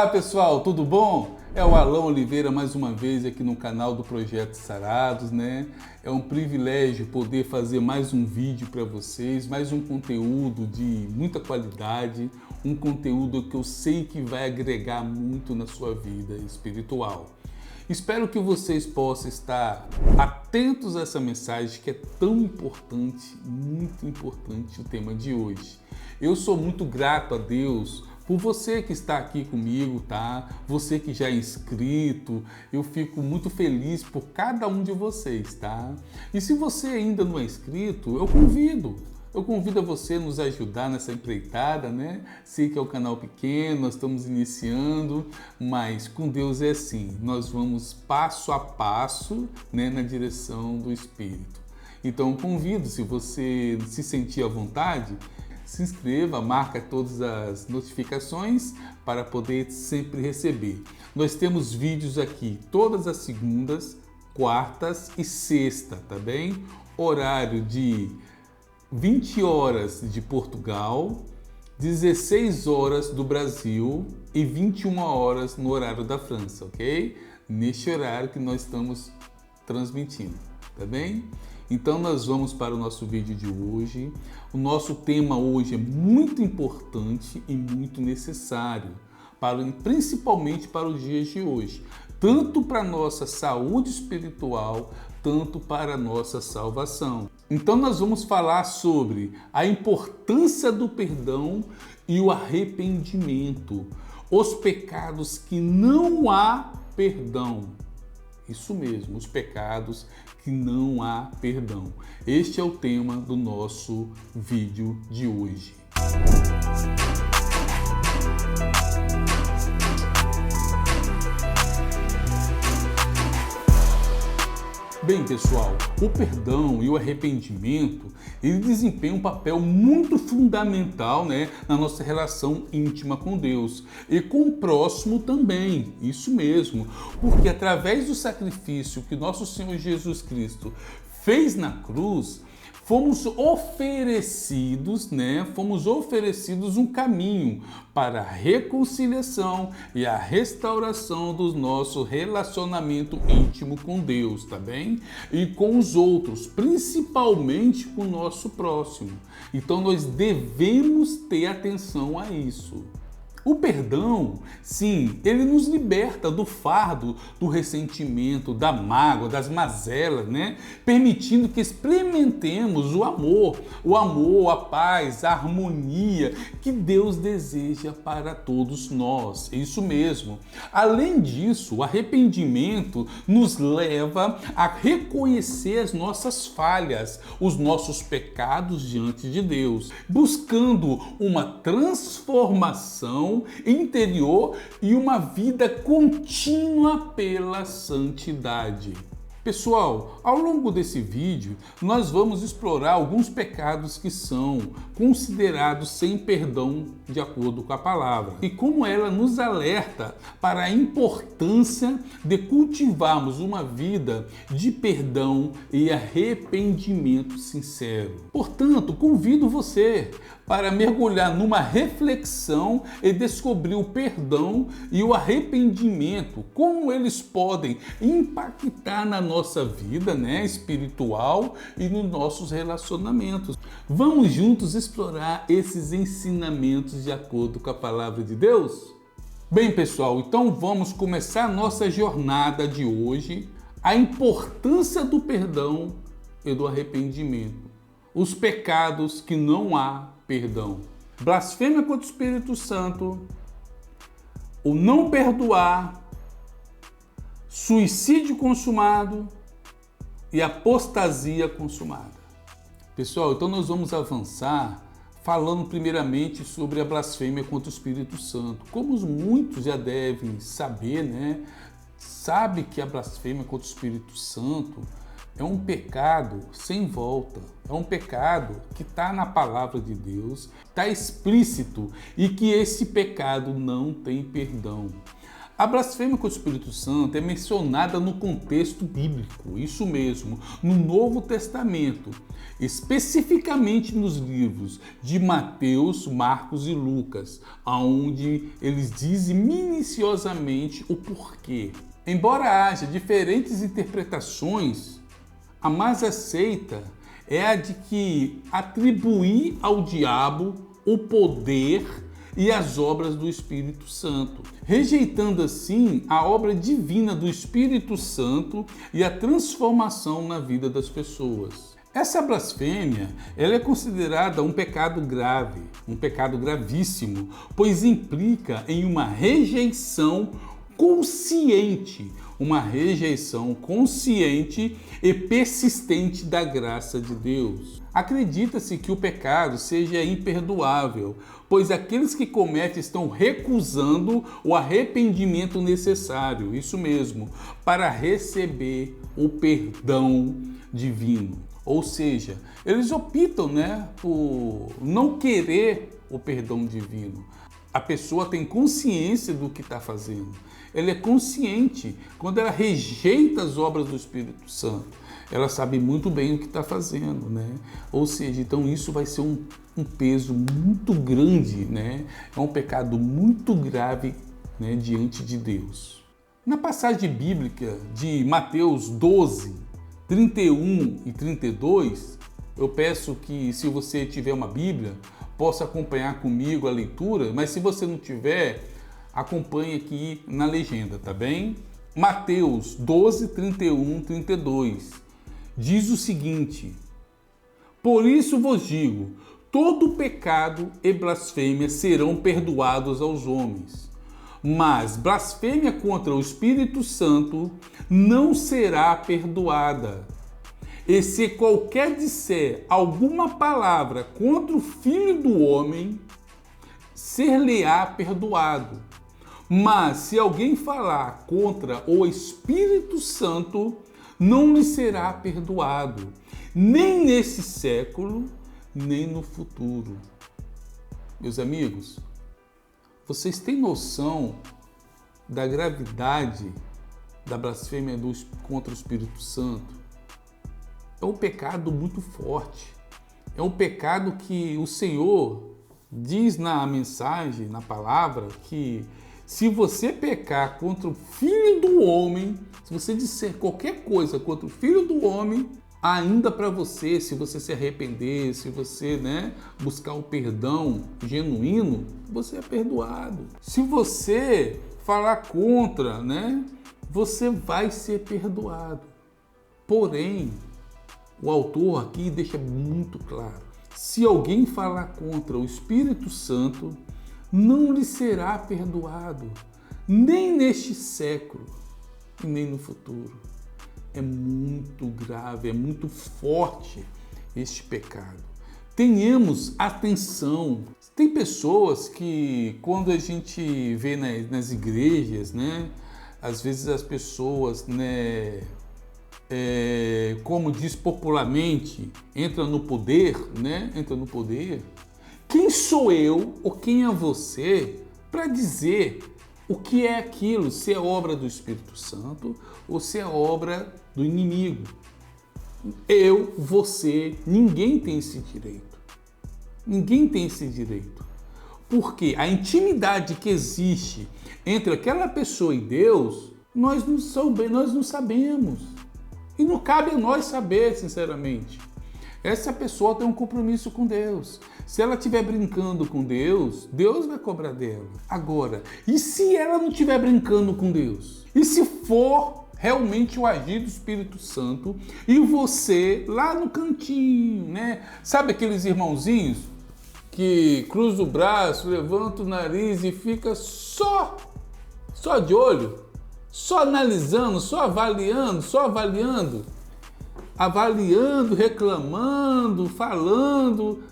Olá pessoal, tudo bom? É o Alan Oliveira mais uma vez aqui no canal do Projeto Sarados, né? É um privilégio poder fazer mais um vídeo para vocês, mais um conteúdo de muita qualidade, um conteúdo que eu sei que vai agregar muito na sua vida espiritual. Espero que vocês possam estar atentos a essa mensagem que é tão importante, muito importante o tema de hoje. Eu sou muito grato a Deus por você que está aqui comigo, tá? Você que já é inscrito, eu fico muito feliz por cada um de vocês, tá? E se você ainda não é inscrito, eu convido a você nos ajudar nessa empreitada, né? Sei que é um canal pequeno, nós estamos iniciando, mas com Deus é assim, nós vamos passo a passo, né, na direção do Espírito. Então convido, se você se sentir à vontade, se inscreva, marca todas as notificações para poder sempre receber. Nós temos vídeos aqui todas as segundas, quartas e sexta, tá bem? Horário de 20 horas de Portugal, 16 horas do Brasil e 21 horas no horário da França, ok? Neste horário que nós estamos transmitindo, tá bem? Então nós vamos para o nosso vídeo de hoje. O nosso tema hoje é muito importante e muito necessário, principalmente para os dias de hoje, tanto para a nossa saúde espiritual, tanto para a nossa salvação. Então nós vamos falar sobre a importância do perdão e o arrependimento, os pecados que não há perdão. Isso mesmo, os pecados que não há perdão. Este é o tema do nosso vídeo de hoje. Bem, pessoal, o perdão e o arrependimento, ele desempenha um papel muito fundamental, né, na nossa relação íntima com Deus e com o próximo também, isso mesmo, porque através do sacrifício que nosso Senhor Jesus Cristo fez na cruz, fomos oferecidos um caminho para a reconciliação e a restauração do nosso relacionamento íntimo com Deus, tá bem? E com os outros, principalmente com o nosso próximo. Então nós devemos ter atenção a isso. O perdão, sim, ele nos liberta do fardo, do ressentimento, da mágoa, das mazelas, né? Permitindo que experimentemos o amor, a paz, a harmonia que Deus deseja para todos nós. É isso mesmo. Além disso, o arrependimento nos leva a reconhecer as nossas falhas, os nossos pecados diante de Deus, buscando uma transformação interior e uma vida contínua pela santidade. Pessoal, ao longo desse vídeo, nós vamos explorar alguns pecados que são considerados sem perdão de acordo com a palavra e como ela nos alerta para a importância de cultivarmos uma vida de perdão e arrependimento sincero. Portanto, convido você para mergulhar numa reflexão e descobrir o perdão e o arrependimento, como eles podem impactar na nossa vida, né, espiritual e nos nossos relacionamentos. Vamos juntos explorar esses ensinamentos de acordo com a palavra de Deus? Bem, pessoal, então vamos começar a nossa jornada de hoje, a importância do perdão e do arrependimento, os pecados que não há perdão, blasfêmia contra o Espírito Santo, o não perdoar, suicídio consumado e apostasia consumada. Pessoal, então nós vamos avançar falando primeiramente sobre a blasfêmia contra o Espírito Santo. Como muitos já devem saber, né? Sabe que a blasfêmia contra o Espírito Santo é um pecado sem volta, é um pecado que está na palavra de Deus, está explícito e que esse pecado não tem perdão. A blasfêmia contra o Espírito Santo é mencionada no contexto bíblico, isso mesmo, no Novo Testamento, especificamente nos livros de Mateus, Marcos e Lucas, onde eles dizem minuciosamente o porquê. Embora haja diferentes interpretações, a mais aceita é a de que atribuir ao diabo o poder e as obras do Espírito Santo, rejeitando assim a obra divina do Espírito Santo e a transformação na vida das pessoas. Essa blasfêmia, ela é considerada um pecado grave, um pecado gravíssimo, pois implica em uma rejeição consciente e persistente da graça de Deus. Acredita-se que o pecado seja imperdoável, pois aqueles que cometem estão recusando o arrependimento necessário, isso mesmo, para receber o perdão divino. Ou seja, eles optam, por não querer o perdão divino. A pessoa tem consciência do que está fazendo. Ela é consciente quando ela rejeita as obras do Espírito Santo. Ela sabe muito bem o que está fazendo, Ou seja, então isso vai ser um peso muito grande, É um pecado muito grave, diante de Deus. Na passagem bíblica de Mateus 12, 31 e 32, eu peço que, se você tiver uma Bíblia, possa acompanhar comigo a leitura, mas se você não tiver, acompanhe aqui na legenda, tá bem? Mateus 12, 31, 32 diz o seguinte: por isso vos digo, todo pecado e blasfêmia serão perdoados aos homens, mas blasfêmia contra o Espírito Santo não será perdoada. E se qualquer disser alguma palavra contra o Filho do Homem, ser-lhe-á perdoado. Mas se alguém falar contra o Espírito Santo, não lhe será perdoado, nem nesse século, nem no futuro. Meus amigos, vocês têm noção da gravidade da blasfêmia contra o Espírito Santo? É um pecado muito forte. É um pecado que o Senhor diz na mensagem, na palavra, que se você pecar contra o Filho do Homem, se você disser qualquer coisa contra o Filho do Homem, ainda para você, se você se arrepender, se você buscar o perdão genuíno, você é perdoado. Se você falar contra, você vai ser perdoado. Porém, o autor aqui deixa muito claro: se alguém falar contra o Espírito Santo, não lhe será perdoado, nem neste século e nem no futuro. É muito grave, é muito forte este pecado. Tenhamos atenção. Tem pessoas que, quando a gente vê nas igrejas, às vezes as pessoas, como diz popularmente, entra no poder. Quem sou eu ou quem é você para dizer o que é aquilo, se é obra do Espírito Santo ou se é obra do inimigo? Eu, você, ninguém tem esse direito. Ninguém tem esse direito. Porque a intimidade que existe entre aquela pessoa e Deus, nós não sabemos. E não cabe a nós saber, sinceramente. Essa pessoa tem um compromisso com Deus. Se ela estiver brincando com Deus, Deus vai cobrar dela. Agora, e se ela não estiver brincando com Deus? E se for realmente o agir do Espírito Santo e você lá no cantinho, Sabe aqueles irmãozinhos que cruza o braço, levanta o nariz e fica só de olho? Só analisando, só avaliando, reclamando, falando,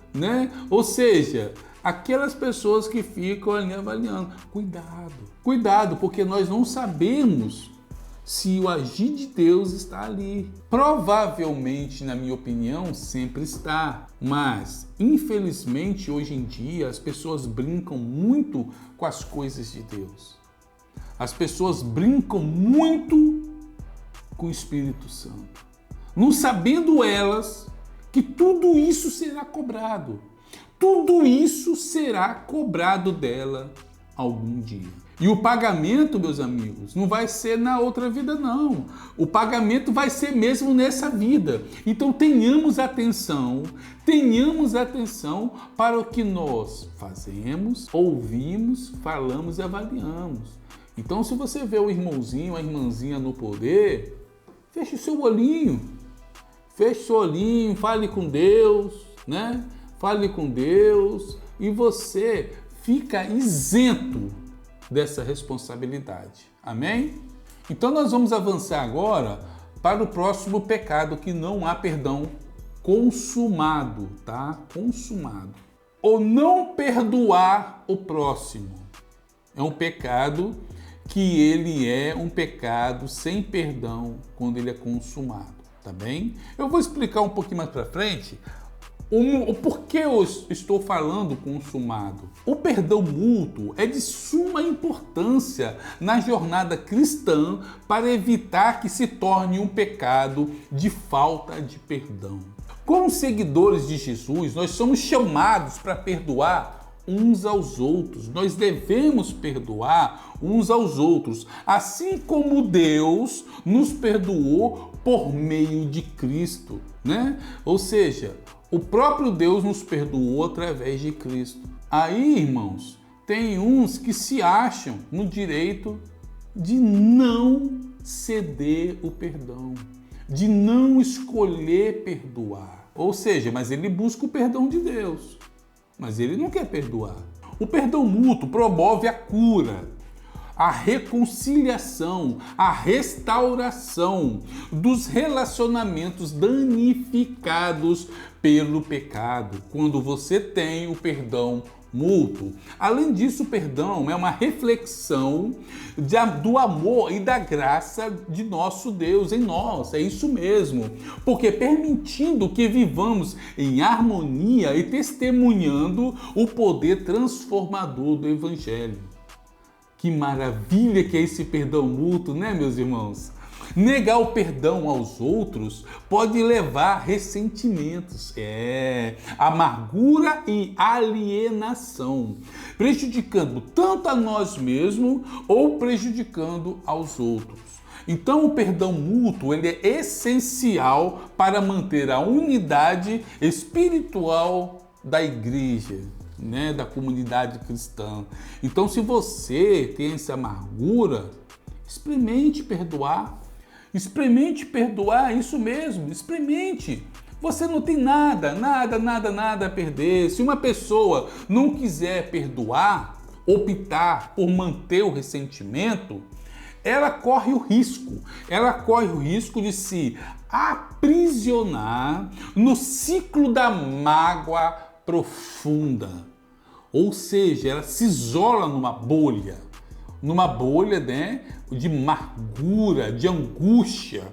Ou seja, aquelas pessoas que ficam ali avaliando. Cuidado, porque nós não sabemos se o agir de Deus está ali. Provavelmente, na minha opinião, sempre está. Mas, infelizmente, hoje em dia, as pessoas brincam muito com as coisas de Deus. as pessoas brincam muito com o Espírito Santo, não sabendo elas que tudo isso será cobrado. Tudo isso será cobrado dela algum dia. E o pagamento, meus amigos, não vai ser na outra vida, não. O pagamento vai ser mesmo nessa vida. Então tenhamos atenção para o que nós fazemos, ouvimos, falamos e avaliamos. Então, se você vê o irmãozinho, a irmãzinha no poder, feche o seu olhinho, fale com Deus, né? Fale com Deus e você fica isento dessa responsabilidade. Amém? Então nós vamos avançar agora para o próximo pecado, que não há perdão consumado, tá? Consumado. O não perdoar o próximo é um pecado que ele é um pecado sem perdão quando ele é consumado, tá bem? Eu vou explicar um pouquinho mais para frente o porquê eu estou falando consumado. O perdão mútuo é de suma importância na jornada cristã para evitar que se torne um pecado de falta de perdão. Como seguidores de Jesus, nós somos chamados para perdoar uns aos outros. Nós devemos perdoar uns aos outros, assim como Deus nos perdoou por meio de Cristo, né? Ou seja, o próprio Deus nos perdoou através de Cristo. Aí, irmãos, tem uns que se acham no direito de não ceder o perdão, de não escolher perdoar. Ou seja, mas ele busca o perdão de Deus, mas ele não quer perdoar. O perdão mútuo promove a cura, a reconciliação, a restauração dos relacionamentos danificados pelo pecado, quando você tem o perdão mútuo. Além disso, o perdão é uma reflexão do amor e da graça de nosso Deus em nós. É isso mesmo, porque permitindo que vivamos em harmonia e testemunhando o poder transformador do Evangelho. Que maravilha que é esse perdão mútuo, né, meus irmãos? Negar o perdão aos outros pode levar a ressentimentos, amargura e alienação, prejudicando tanto a nós mesmos ou prejudicando aos outros. Então o perdão mútuo ele é essencial para manter a unidade espiritual da igreja, né, da comunidade cristã. Então, se você tem essa amargura, experimente perdoar, isso mesmo, experimente. Você não tem nada a perder. Se uma pessoa não quiser perdoar, optar por manter o ressentimento, ela corre o risco de se aprisionar no ciclo da mágoa profunda. Ou seja, ela se isola numa bolha, né, de amargura, de angústia.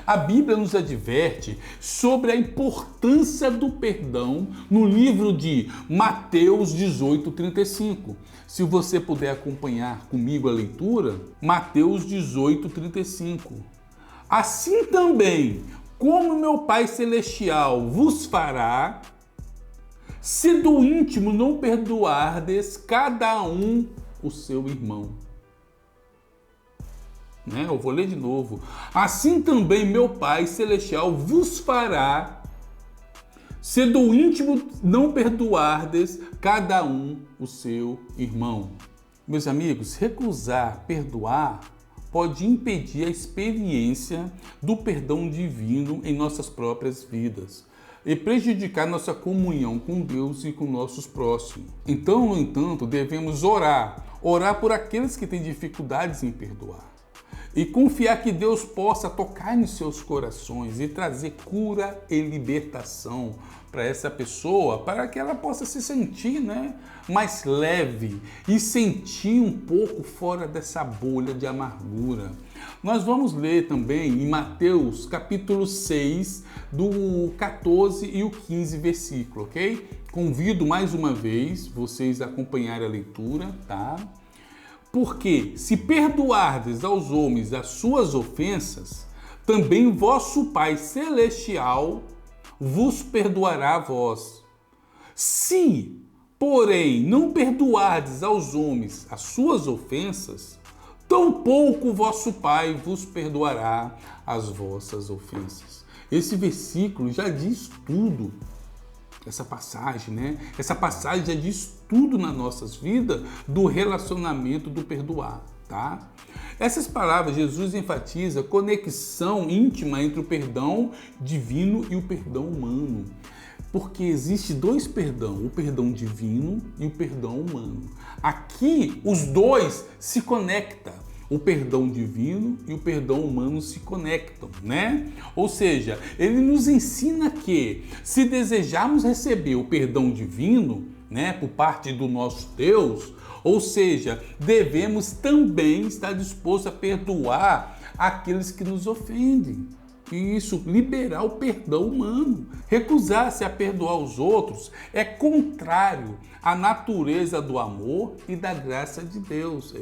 A Bíblia nos adverte sobre a importância do perdão no livro de Mateus 18:35. Se você puder acompanhar comigo a leitura, Mateus 18:35. Assim também, como meu Pai Celestial vos fará, se do íntimo não perdoardes cada um o seu irmão. Né? Eu vou ler de novo. Assim também meu Pai Celestial vos fará, se do íntimo não perdoardes cada um o seu irmão. Meus amigos, recusar perdoar pode impedir a experiência do perdão divino em nossas próprias vidas e prejudicar nossa comunhão com Deus e com nossos próximos. Então, no entanto, devemos orar por aqueles que têm dificuldades em perdoar e confiar que Deus possa tocar em seus corações e trazer cura e libertação para essa pessoa, para que ela possa se sentir, né, mais leve e sentir um pouco fora dessa bolha de amargura. Nós vamos ler também em Mateus capítulo 6, do 14 e o 15 versículo, ok? Convido mais uma vez vocês a acompanharem a leitura, tá? Porque se perdoardes aos homens as suas ofensas, também vosso Pai Celestial vos perdoará a vós. Se, porém, não perdoardes aos homens as suas ofensas, tampouco vosso Pai vos perdoará as vossas ofensas. Esse versículo já diz tudo. Essa passagem, né? Essa passagem já diz tudo nas nossas vidas do relacionamento do perdoar, tá? Essas palavras, Jesus enfatiza a conexão íntima entre o perdão divino e o perdão humano. Porque existe dois perdão, o perdão divino e o perdão humano. Aqui, os dois se conectam. O perdão divino e o perdão humano se conectam, né? Ou seja, ele nos ensina que, se desejarmos receber o perdão divino, né, por parte do nosso Deus, ou seja, devemos também estar dispostos a perdoar aqueles que nos ofendem. E isso, liberar o perdão humano. Recusar-se a perdoar os outros é contrário à natureza do amor e da graça de Deus.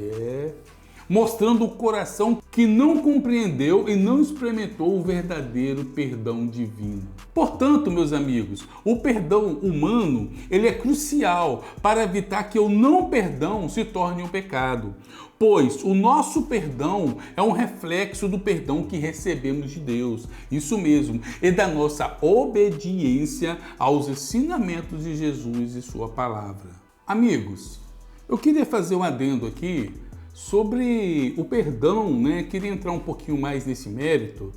Mostrando o coração que não compreendeu e não experimentou o verdadeiro perdão divino. Portanto, meus amigos, o perdão humano, ele é crucial para evitar que o não perdão se torne um pecado, pois o nosso perdão é um reflexo do perdão que recebemos de Deus, isso mesmo, e da nossa obediência aos ensinamentos de Jesus e sua palavra. Amigos, eu queria fazer um adendo aqui sobre o perdão, né? Queria entrar um pouquinho mais nesse mérito,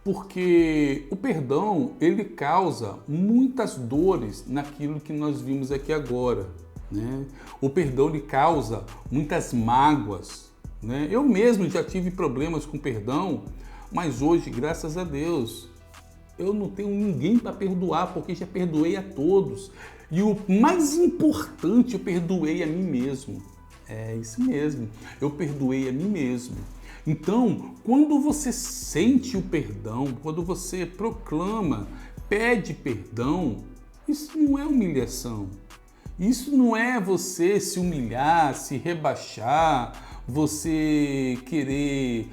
porque o perdão, ele causa muitas dores naquilo que nós vimos aqui agora, né? O perdão, ele causa muitas mágoas, né? Eu mesmo já tive problemas com perdão, mas hoje, graças a Deus, eu não tenho ninguém para perdoar, porque já perdoei a todos. E o mais importante, eu perdoei a mim mesmo. É isso mesmo, eu perdoei a mim mesmo. Então, quando você sente o perdão, quando você proclama, pede perdão, isso não é humilhação. Isso não é você se humilhar, se rebaixar, você querer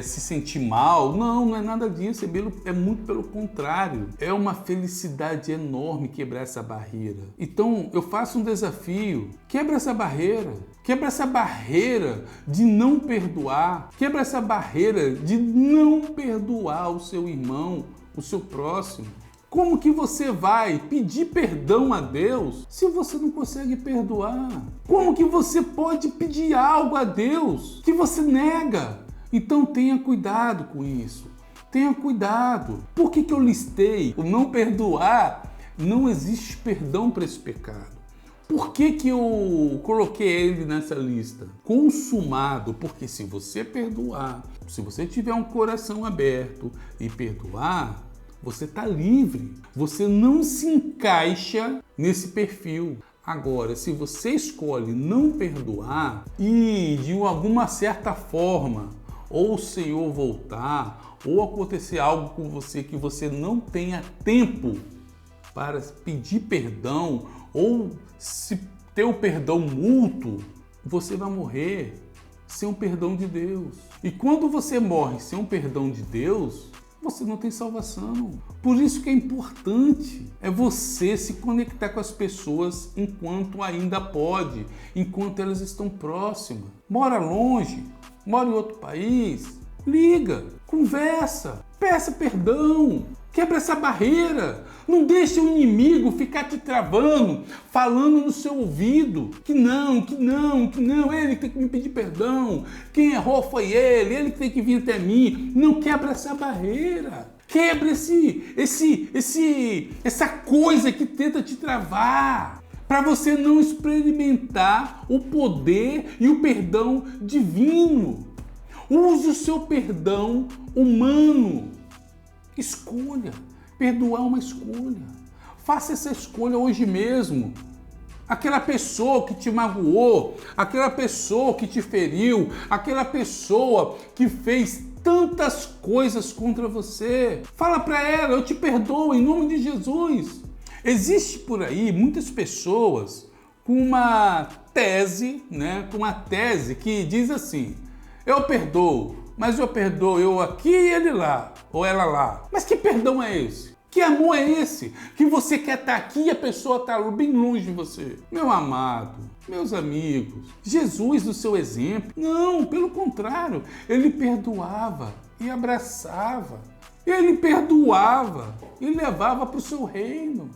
se sentir mal. Não, não é nada disso, é muito pelo contrário. É uma felicidade enorme quebrar essa barreira. Então, eu faço um desafio, quebra essa barreira. Quebra essa barreira de não perdoar. Quebra essa barreira de não perdoar o seu irmão, o seu próximo. Como que você vai pedir perdão a Deus se você não consegue perdoar? Como que você pode pedir algo a Deus que você nega? Então tenha cuidado com isso. Tenha cuidado. Por que eu listei o não perdoar? Não existe perdão para esse pecado. Por que eu coloquei ele nessa lista? Consumado, porque se você perdoar, se você tiver um coração aberto e perdoar, você está livre. Você não se encaixa nesse perfil. Agora, se você escolhe não perdoar e de alguma certa forma, ou o Senhor voltar, ou acontecer algo com você que você não tenha tempo para pedir perdão, ou se ter o perdão mútuo, você vai morrer sem o perdão de Deus. E quando você morre sem o perdão de Deus, você não tem salvação. Por isso que é importante você se conectar com as pessoas enquanto ainda pode, enquanto elas estão próximas. Mora longe, mora em outro país, liga, conversa, peça perdão, quebra essa barreira. Não deixe o inimigo ficar te travando, falando no seu ouvido que não, ele tem que me pedir perdão, quem errou foi ele que tem que vir até mim. Não, quebra essa barreira, quebra essa coisa que tenta te travar, para você não experimentar o poder e o perdão divino. Use o seu perdão humano. Escolha. Perdoar é uma escolha. Faça essa escolha hoje mesmo. Aquela pessoa que te magoou, aquela pessoa que te feriu, aquela pessoa que fez tantas coisas contra você. Fala para ela, eu te perdoo em nome de Jesus. Existe por aí muitas pessoas com uma tese, né? Com uma tese que diz assim: eu perdoo, mas eu perdoo eu aqui e ele lá, ou ela lá. Mas que perdão é esse? Que amor é esse? Que você quer estar aqui e a pessoa está bem longe de você. Meu amado, meus amigos, Jesus, no seu exemplo, não, pelo contrário, ele perdoava e abraçava. Ele perdoava e levava para o seu reino.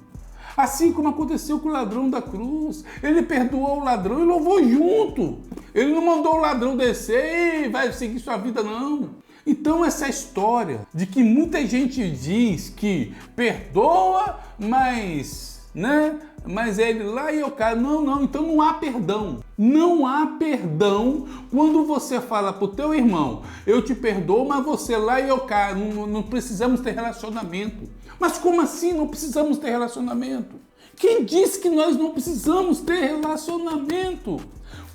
Assim como aconteceu com o ladrão da cruz. Ele perdoou o ladrão e louvou junto. Ele não mandou o ladrão descer e vai seguir sua vida, não. Então essa história de que muita gente diz que perdoa, mas é ele lá e eu cá. Não, então não há perdão. Não há perdão quando você fala pro teu irmão: eu te perdoo, mas você lá e eu cá. Não precisamos ter relacionamento. Mas como assim não precisamos ter relacionamento? Quem disse que nós não precisamos ter relacionamento?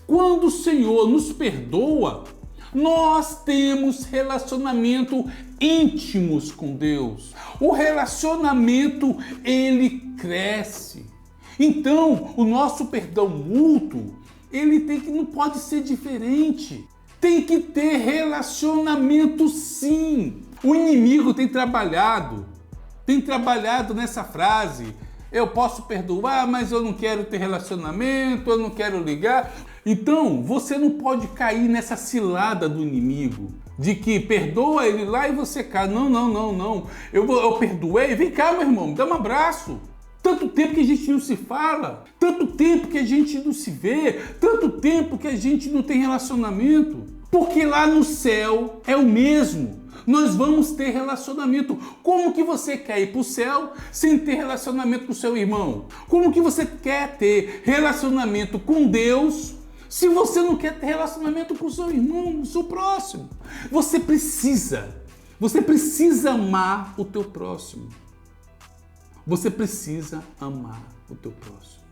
Quando o Senhor nos perdoa, nós temos relacionamento íntimos com Deus. O relacionamento, ele cresce. Então, o nosso perdão mútuo, não pode ser diferente. Tem que ter relacionamento, sim. O inimigo tem trabalhado nessa frase: eu posso perdoar, mas eu não quero ter relacionamento, eu não quero ligar. Então, você não pode cair nessa cilada do inimigo, de que perdoa ele lá e você cá. Não. Eu perdoei, vem cá, meu irmão, me dá um abraço. Tanto tempo que a gente não se fala, tanto tempo que a gente não se vê, tanto tempo que a gente não tem relacionamento. Porque lá no céu é o mesmo. Nós vamos ter relacionamento. Como que você quer ir para o céu sem ter relacionamento com o seu irmão? Como que você quer ter relacionamento com Deus se você não quer ter relacionamento com o seu irmão, o seu próximo? Você precisa amar o teu próximo. Você precisa amar o teu próximo.